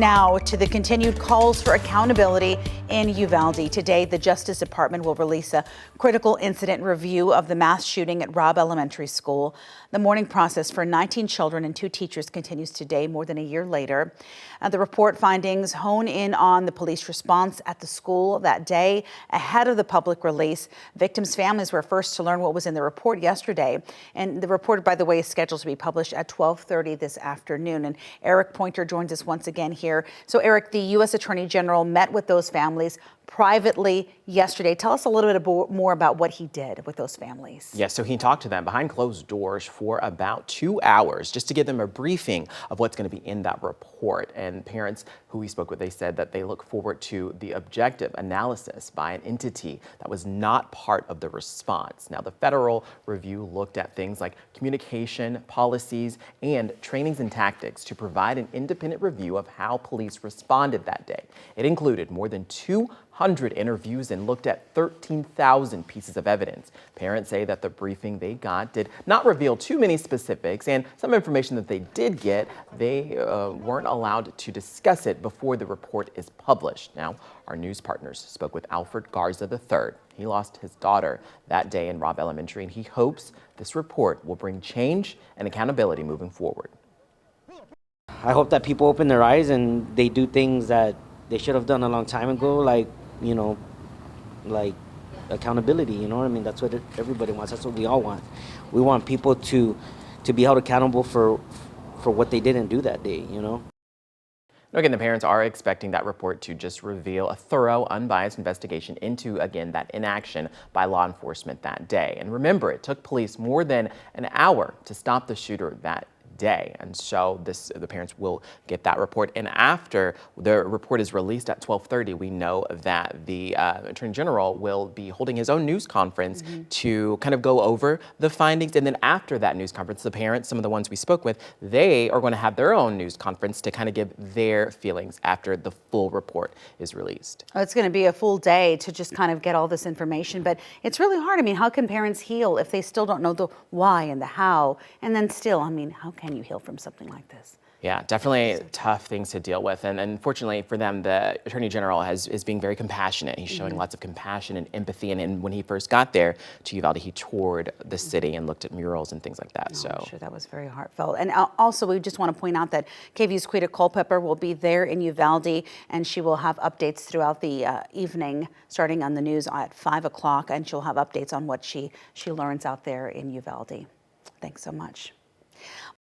Now to the continued calls for accountability in Uvalde. Today, the Justice Department will release a critical incident review of the mass shooting at Robb Elementary School. The mourning process for 19 children and 2 teachers continues today, more than a year later. The report findings hone in on the police response at the school that day ahead of the public release. Victims' families were first to learn what was in the report yesterday. And the report, by the way, is scheduled to be published at 12:30 this afternoon. And Eric Pointer joins us once again here. So, Eric, the U.S. Attorney General met with those families privately yesterday. Tell us a little bit more about what he did with those families. Yeah, so he talked to them behind closed doors for about 2 hours just to give them a briefing of what's going to be in that report. And parents who we spoke with, they said that they look forward to the objective analysis by an entity that was not part of the response. Now, the federal review looked at things like communication, policies, and trainings and tactics to provide an independent review of how police responded that day. It included more than 200 interviews and looked at 13,000 pieces of evidence. Parents say that the briefing they got did not reveal too many specifics, and some information that they did get, they weren't allowed to discuss it before the report is published. Now, our news partners spoke with Alfred Garza III. He lost his daughter that day in Robb Elementary, and he hopes this report will bring change and accountability moving forward. I hope that people open their eyes and they do things that they should have done a long time ago, like, you know, like accountability, you know what I mean? That's what everybody wants. That's what we all want. We want people to be held accountable for what they didn't do that day, you know? Again, the parents are expecting that report to just reveal a thorough, unbiased investigation into, again, that inaction by law enforcement that day. And remember, it took police more than an hour to stop the shooter that day. And so the parents will get that report. And after the report is released at 12:30, we know that the Attorney General will be holding his own news conference to kind of go over the findings. And then after that news conference, the parents, some of the ones we spoke with, they are going to have their own news conference to kind of give their feelings after the full report is released. Oh, it's going to be a full day to just kind of get all this information, but it's really hard. I mean, how can parents heal if they still don't know the why and the how? And then still, I mean, how can you heal from something like this? Yeah, definitely tough things to deal with. And unfortunately for them, the Attorney General is being very compassionate. He's showing lots of compassion and empathy. And when he first got there to Uvalde, he toured the city and looked at murals and things like that. Oh, I'm sure that was very heartfelt. And also, we just want to point out that KVUE's Quita Culpepper will be there in Uvalde, and she will have updates throughout the evening, starting on the news at 5 o'clock, and she'll have updates on what she learns out there in Uvalde. Thanks so much.